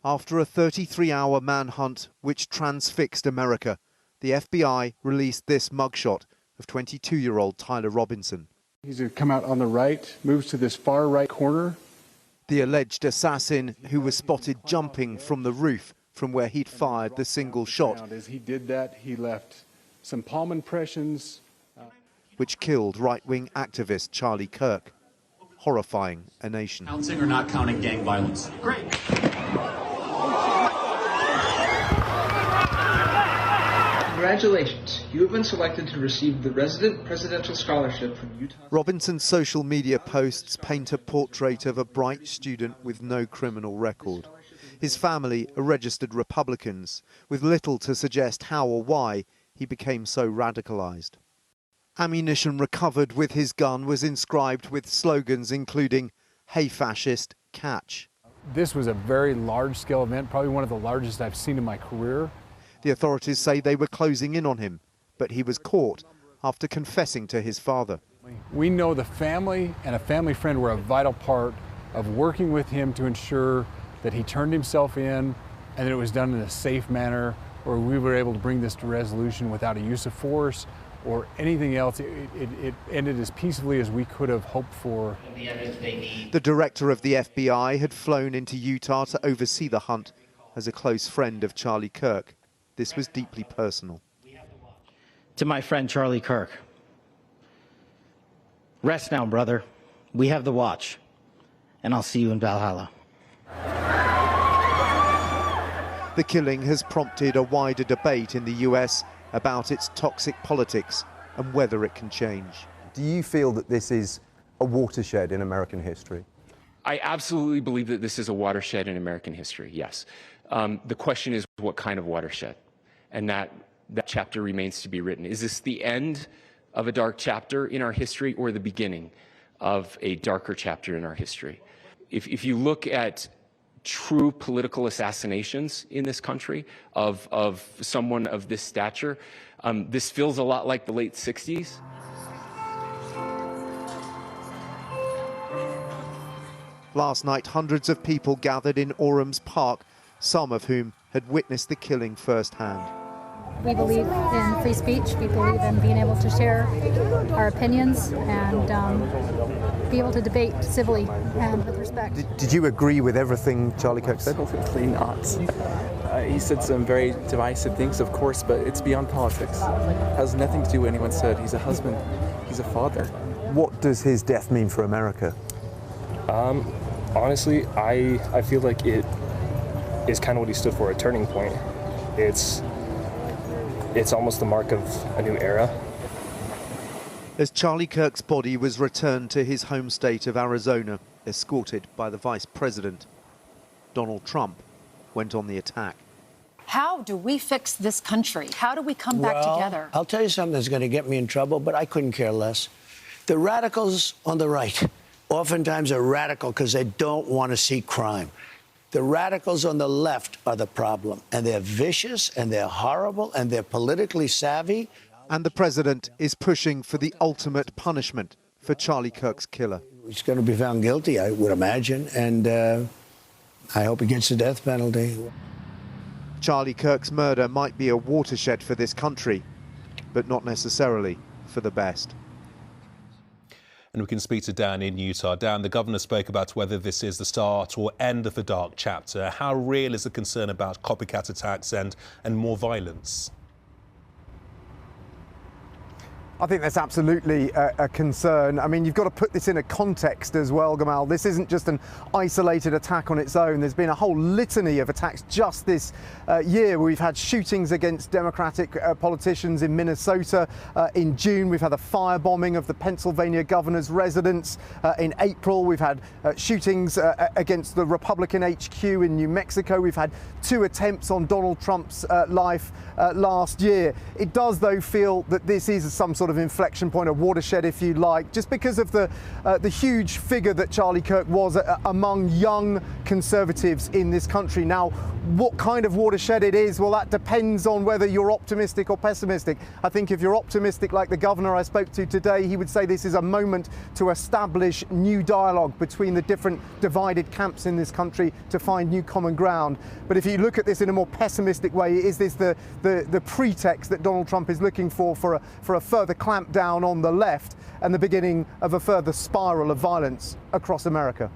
After a 33-hour manhunt which transfixed America, the FBI released this mugshot of 22-year-old Tyler Robinson. He's going to come out on the right, moves to this far right corner. The alleged assassin who was spotted jumping from the roof from where he'd fired the single shot. As he did that, he left some palm impressions, which killed right-wing activist Charlie Kirk, horrifying a nation. Counting or not counting gang violence? Great. Congratulations, you have been selected to receive the Resident Presidential Scholarship from Utah. Robinson's social media posts paint a portrait of a bright student with no criminal record. His family are registered Republicans, with little to suggest how or why he became so radicalized. Ammunition recovered with his gun was inscribed with slogans including, "Hey fascist, catch." This was a very large-scale event, probably one of the largest I've seen in my career. The authorities say they were closing in on him, but he was caught after confessing to his father. We know the family and a family friend were a vital part of working with him to ensure that he turned himself in and that it was done in a safe manner, or we were able to bring this to resolution without a use of force or anything else. It ended as peacefully as we could have hoped for. The director of the FBI had flown into Utah to oversee the hunt as a close friend of Charlie Kirk. This was deeply personal. To my friend Charlie Kirk, rest now, brother. We have the watch, and I'll see you in Valhalla. The killing has prompted a wider debate in the US about its toxic politics and whether it can change. Do you feel that this is a watershed in American history? I absolutely believe that this is a watershed in American history, yes. The question is what kind of watershed? And that chapter remains to be written. Is this the end of a dark chapter in our history or the beginning of a darker chapter in our history? If you look at true political assassinations in this country of someone of this stature, this feels a lot like the late 60s. Last night, hundreds of people gathered in Orams Park, some of whom had witnessed the killing firsthand. We believe in free speech. We believe in being able to share our opinions and be able to debate civilly and with respect. Did you agree with everything Charlie Kirk said? Absolutely not. He said some very divisive things, of course, but it's beyond politics. It has nothing to do with what anyone said. He's a husband. He's a father. What does his death mean for America? Honestly, I feel like it is kind of what he stood for, a turning point. It's almost the mark of a new era. As Charlie Kirk's body was returned to his home state of Arizona, escorted by the vice president, Donald Trump went on the attack. How do we fix this country? How do we come back together? I'll tell you something that's going to get me in trouble, but I couldn't care less. The radicals on the right oftentimes are radical because they don't want to see crime. The radicals on the left are the problem, and they're vicious, and they're horrible, and they're politically savvy. And the president is pushing for the ultimate punishment for Charlie Kirk's killer. He's going to be found guilty, I would imagine, and I hope he gets the death penalty. Charlie Kirk's murder might be a watershed for this country, but not necessarily for the best. And we can speak to Dan in Utah. Dan, the governor spoke about whether this is the start or end of the dark chapter. How real is the concern about copycat attacks and more violence? I think that's absolutely a concern. I mean, you've got to put this in a context as well, Gamal. This isn't just an isolated attack on its own. There's been a whole litany of attacks just this year. We've had shootings against Democratic politicians in Minnesota. In June, we've had a firebombing of the Pennsylvania governor's residence. In April, we've had shootings against the Republican HQ in New Mexico. We've had 2 attempts on Donald Trump's life last year. It does, though, feel that this is some sort sort of inflection point, a watershed, if you like, just because of the huge figure that Charlie Kirk was among young conservatives in this country. Now, what kind of watershed it is, well, that depends on whether you're optimistic or pessimistic. I think if you're optimistic, like the governor I spoke to today, he would say this is a moment to establish new dialogue between the different divided camps in this country to find new common ground. But if you look at this in a more pessimistic way, is this the pretext that Donald Trump is looking for a further clampdown on the left and the beginning of a further spiral of violence across America?